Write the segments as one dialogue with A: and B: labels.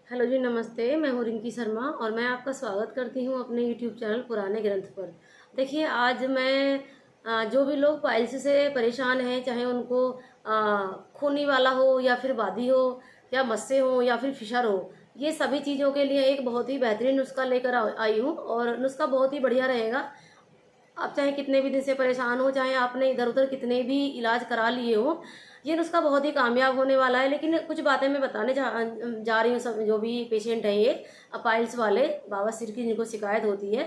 A: Hello जी, नमस्ते। मैं हूँ रिंकी शर्मा और मैं आपका स्वागत करती हूँ अपने यूट्यूब चैनल पुराने ग्रंथ पर। देखिए, आज मैं जो भी लोग पाइल्स से परेशान हैं, चाहे उनको खूनी वाला हो या फिर वादी हो या मस्से हो या फिर फिशर हो, ये सभी चीज़ों के लिए एक बहुत ही बेहतरीन नुस्खा लेकर आई हूँ और नुस्खा बहुत ही बढ़िया रहेगा। आप चाहे कितने भी दिन से परेशान हो, चाहे आपने इधर उधर कितने भी इलाज करा लिए हो, ये नुस्खा बहुत ही कामयाब होने वाला है। लेकिन कुछ बातें मैं बताने जा रही हूँ सब जो भी पेशेंट है ये पाइल्स वाले, बवासीर की जिनको शिकायत होती है।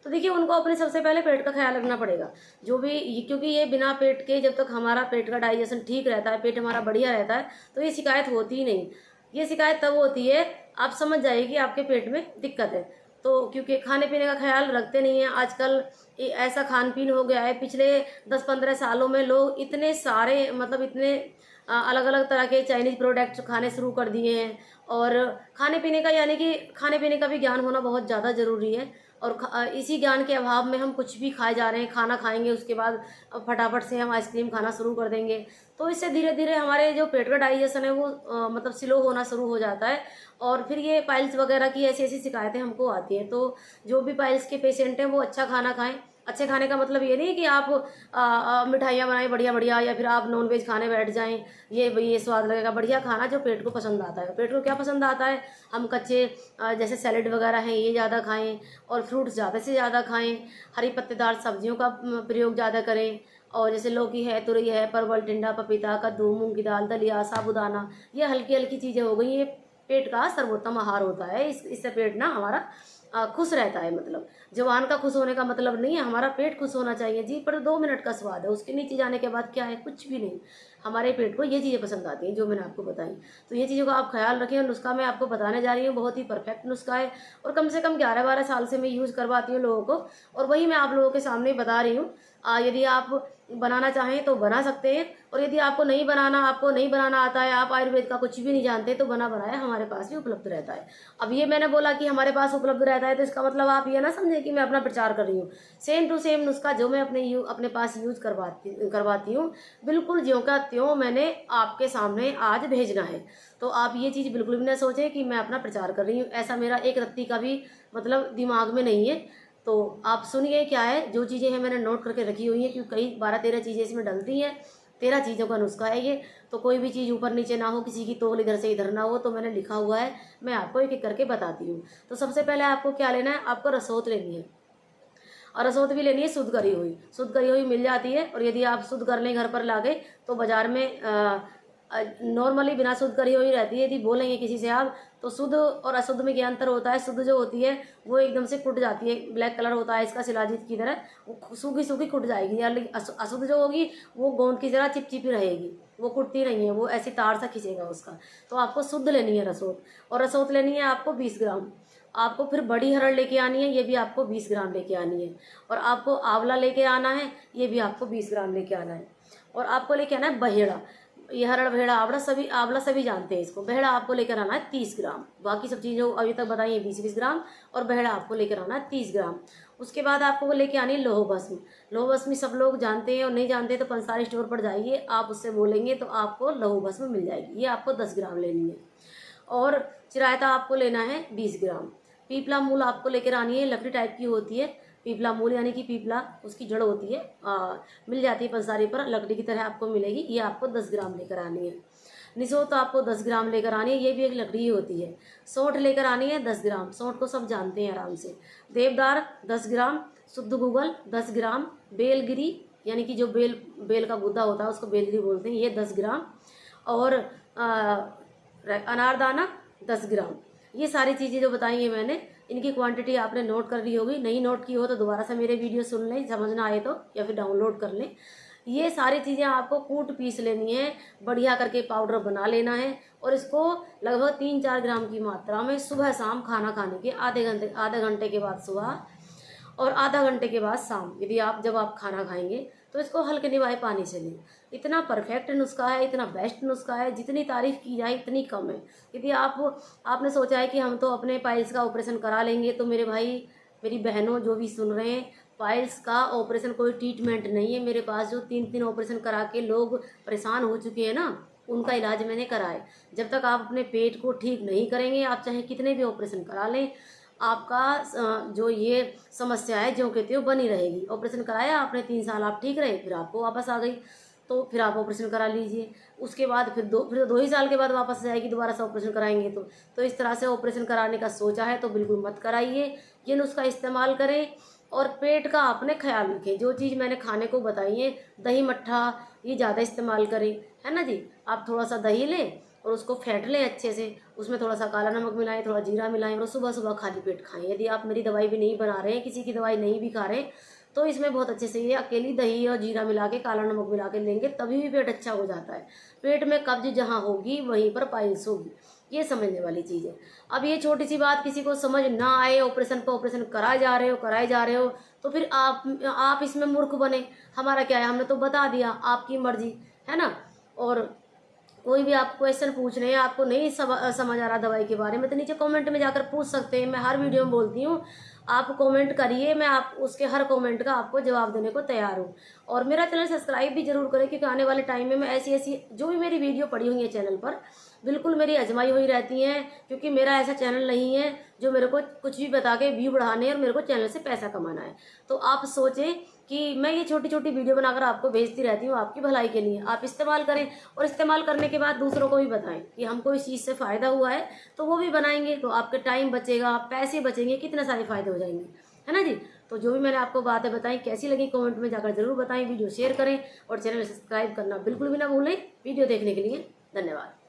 A: तो देखिए, उनको अपने सबसे पहले पेट का ख्याल रखना पड़ेगा। जो भी क्योंकि ये बिना पेट के, जब तक हमारा पेट का डाइजेशन ठीक रहता है, पेट हमारा बढ़िया रहता है, तो ये शिकायत होती ही नहीं। ये शिकायत तब होती है, आप समझ जाइए कि आपके पेट में दिक्कत है। तो क्योंकि खाने पीने का ख्याल रखते नहीं है आजकल, ऐसा खान पीन हो गया है। पिछले 10-15 सालों में लोग इतने सारे, मतलब इतने अलग अलग तरह के चाइनीज प्रोडक्ट्स खाने शुरू कर दिए हैं। और खाने पीने का, यानी कि खाने पीने का भी ज्ञान होना बहुत ज़्यादा ज़रूरी है। और इसी ज्ञान के अभाव में हम कुछ भी खाए जा रहे हैं। खाना खाएंगे, उसके बाद फटाफट से हम आइसक्रीम खाना शुरू कर देंगे। तो इससे धीरे धीरे हमारे जो पेट का डाइजेशन है वो मतलब स्लो होना शुरू हो जाता है। और फिर ये पाइल्स वगैरह की ऐसी ऐसी शिकायतें हमको आती हैं। तो जो भी पाइल्स के पेशेंट हैं वो अच्छा खाना खाएं। अच्छे खाने का मतलब ये नहीं कि आप मिठाइयाँ बनाएं बढ़िया बढ़िया, या फिर आप नॉन वेज खाने बैठ जाएं। ये स्वाद लगेगा। बढ़िया खाना जो पेट को पसंद आता है। पेट को क्या पसंद आता है? हम कच्चे जैसे सैलेड वगैरह हैं, ये ज़्यादा खाएं। और फ्रूट्स ज़्यादा से ज़्यादा खाएं। हरी पत्तेदार सब्जियों का प्रयोग ज़्यादा करें। और जैसे लौकी है, तुरई है, परवल, टिंडा, पपीता, कद्दू, मूंग की दाल, दलिया, साबूदाना, ये हल्की हल्की चीज़ें हो गई। ये पेट का सर्वोत्तम आहार होता है। इससे पेट ना हमारा खुश रहता है। मतलब जवान का खुश होने का मतलब नहीं है, हमारा पेट खुश होना चाहिए जी। पर 2 मिनट का स्वाद है, उसके नीचे जाने के बाद क्या है? कुछ भी नहीं। हमारे पेट को ये चीज़ें पसंद आती हैं जो मैंने आपको बताई। तो ये चीज़ों का आप ख्याल रखें। नुस्खा मैं आपको बताने जा रही हूँ, बहुत ही परफेक्ट नुस्खा है। और कम से कम 11-12 साल से मैं यूज़ करवाती हूँ लोगों को, और वही मैं आप लोगों के सामने बता रही हूँ। यदि आप बनाना चाहें तो बना सकते हैं। और यदि आपको नहीं बनाना आता है, आप आयुर्वेद का कुछ भी नहीं जानते, तो बना बनाया हमारे पास भी उपलब्ध रहता है। अब ये मैंने बोला कि हमारे पास उपलब्ध रहता है, तो इसका मतलब आप ये ना समझें कि मैं अपना प्रचार कर रही हूँ। सेम टू सेम नुस्खा जो मैं अपने पास यूज करवाती हूँ, बिल्कुल ज्यों का त्यों मैंने आपके सामने आज भेजना है। तो आप ये चीज़ बिल्कुल भी ना सोचें कि मैं अपना प्रचार कर रही हूँ। ऐसा मेरा एक रत्ती का भी मतलब दिमाग में नहीं है। तो आप सुनिए क्या है। जो चीज़ें हैं मैंने नोट करके रखी हुई हैं, क्योंकि कई 12-13 चीज़ें इसमें डलती हैं। 13 चीज़ों का नुस्खा है ये। तो कोई भी चीज़ ऊपर नीचे ना हो, किसी की तोल इधर से इधर ना हो, तो मैंने लिखा हुआ है। मैं आपको एक एक करके बताती हूँ। तो सबसे पहले आपको क्या लेना है? आपको रसोत लेनी है। और रसोत भी लेनी है शुद्ध करी हुई मिल जाती है। और यदि आप शुद्ध कर लें घर पर लाके, तो बाजार में नॉर्मली बिना शुद्ध करी हुई रहती है। यदि बोलेंगे किसी से आप, तो शुद्ध और अशुद्ध में क्या अंतर होता है? शुद्ध जो होती है वो एकदम से कुट जाती है, ब्लैक कलर होता है इसका शिलाजीत की तरह, वो सूखी सूखी कुट जाएगी। या अशुद्ध जो होगी वो गोंद की तरह चिपचिपी रहेगी, वो कुटती नहीं है, वो ऐसी तार सा खींचेगा उसका। तो आपको शुद्ध लेनी है रसोत। और रसोत लेनी है आपको 20 ग्राम। आपको फिर बड़ी हरड़ लेके आनी है, ये भी आपको 20 ग्राम लेके आनी है। और आपको आंवला लेके आना है, ये भी आपको 20 ग्राम लेके आना है। और आपको लेके आना है बहेड़ा। ये हरड़, बहेड़ा, आंवला सभी जानते हैं इसको। बहेड़ा आपको लेकर आना है 30 ग्राम। बाकी सब चीज़ें अभी तक बताई है 20-20 ग्राम। और बहेड़ा आपको लेकर आना है 30 ग्राम। उसके बाद आपको वो लेके आनी है लोह भस्म। लोह भस्म सब लोग जानते हैं, और नहीं जानते तो पंसारी स्टोर पर जाइए, आप उससे बोलेंगे तो आपको लोह भस्म मिल जाएगी। ये आपको 10 ग्राम लेनी है। और चिरायता आपको लेना है 20 ग्राम। पीपला मूल आपको लेकर आनी है, लकड़ी टाइप की होती है। पीपला मूल यानी कि पीपला, उसकी जड़ होती है, मिल जाती है पंसारी पर, लकड़ी की तरह आपको मिलेगी। ये आपको 10 ग्राम लेकर आनी है। निसो तो आपको 10 ग्राम लेकर आनी है, ये भी एक लकड़ी ही होती है। सौंठ लेकर आनी है 10 ग्राम। सौंठ को सब जानते हैं आराम से। देवदार 10 ग्राम। शुद्ध गूगल 10 ग्राम। बेलगिरी, यानी कि जो बेल का गुद्दा होता है उसको बेलगिरी बोलते हैं, ये 10 ग्राम। और अनारदाना 10 ग्राम। ये सारी चीज़ें जो बताई हैं मैंने, इनकी क्वांटिटी आपने नोट कर ली होगी। नहीं नोट की हो तो दोबारा से मेरे वीडियो सुन लें, समझ ना आए तो, या फिर डाउनलोड कर लें। ये सारी चीज़ें आपको कूट पीस लेनी है, बढ़िया करके पाउडर बना लेना है। और इसको लगभग 3-4 ग्राम की मात्रा में सुबह शाम खाना खाने के आधे घंटे के बाद सुबह, और आधा घंटे के बाद शाम, यदि जब आप खाना खाएंगे, तो इसको हल्के निवाए पानी से लें। इतना परफेक्ट नुस्खा है, इतना बेस्ट नुस्खा है, जितनी तारीफ की जाए इतनी कम है। यदि आपने सोचा है कि हम तो अपने पाइल्स का ऑपरेशन करा लेंगे, तो मेरे भाई, मेरी बहनों जो भी सुन रहे हैं, पाइल्स का ऑपरेशन कोई ट्रीटमेंट नहीं है। मेरे पास जो 3-3 ऑपरेशन करा के लोग परेशान हो चुके हैं ना, उनका इलाज मैंने कराए। जब तक आप अपने पेट को ठीक नहीं करेंगे, आप चाहे कितने भी ऑपरेशन करा लें, आपका जो ये समस्या है जो कहते हो बनी रहेगी। ऑपरेशन कराया आपने, 3 साल आप ठीक रहे, फिर आपको वापस आ गई, तो फिर आप ऑपरेशन करा लीजिए। उसके बाद फिर 2 ही साल के बाद वापस आ जाएगी, दोबारा से ऑपरेशन कराएंगे तो इस तरह से ऑपरेशन कराने का सोचा है तो बिल्कुल मत कराइए। ये नुस्खा इस्तेमाल करें और पेट का अपने ख्याल रखें। जो चीज़ मैंने खाने को बताई है, दही मट्ठा ये ज़्यादा इस्तेमाल करें, है ना जी। आप थोड़ा सा दही लें और उसको फेंट लें अच्छे से, उसमें थोड़ा सा काला नमक मिलाएं, थोड़ा जीरा मिलाएं और सुबह सुबह खाली पेट खाएं। यदि आप मेरी दवाई भी नहीं बना रहे हैं, किसी की दवाई नहीं भी खा रहे, तो इसमें बहुत अच्छे से ये अकेली दही और जीरा मिला के, काला नमक मिला के लेंगे, तभी भी पेट अच्छा हो जाता है। पेट में कब्ज जहाँ होगी वहीं पर पाइल्स होगी, ये समझने वाली चीज़ है। अब ये छोटी सी बात किसी को समझ ना आए, ऑपरेशन पर ऑपरेशन कराए जा रहे हो, तो फिर आप इसमें मूर्ख बने। हमारा क्या है, हमने तो बता दिया, आपकी मर्जी है ना। और कोई भी आप क्वेश्चन पूछ रहे हैं, आपको नहीं समझ आ रहा दवाई के बारे में, तो नीचे कमेंट में जाकर पूछ सकते हैं। मैं हर वीडियो में बोलती हूँ, आप कमेंट करिए, मैं आप उसके हर कमेंट का आपको जवाब देने को तैयार हूँ। और मेरा चैनल सब्सक्राइब भी जरूर करें, क्योंकि आने वाले टाइम में मैं ऐसी ऐसी जो भी मेरी वीडियो पड़ी हुई है चैनल पर, बिल्कुल मेरी आजमाई हुई रहती हैं। क्योंकि मेरा ऐसा चैनल नहीं है जो मेरे को कुछ भी बता के व्यू बढ़ाने और मेरे को चैनल से पैसा कमाना है। तो आप सोचें कि मैं ये छोटी छोटी वीडियो बनाकर आपको भेजती रहती हूँ आपकी भलाई के लिए। आप इस्तेमाल करें और इस्तेमाल करने के बाद दूसरों को भी बताएं कि हमको इस चीज़ से फ़ायदा हुआ है, तो वो भी बनाएंगे, तो आपके टाइम बचेगा, पैसे बचेंगे, कितने सारे फ़ायदे हो जाएंगे, है ना जी। तो जो भी मैंने आपको बातें बताई कैसी लगी कमेंट में जाकर जरूर बताएं, वीडियो शेयर करें और चैनल सब्सक्राइब करना बिल्कुल भी ना भूलें। वीडियो देखने के लिए धन्यवाद।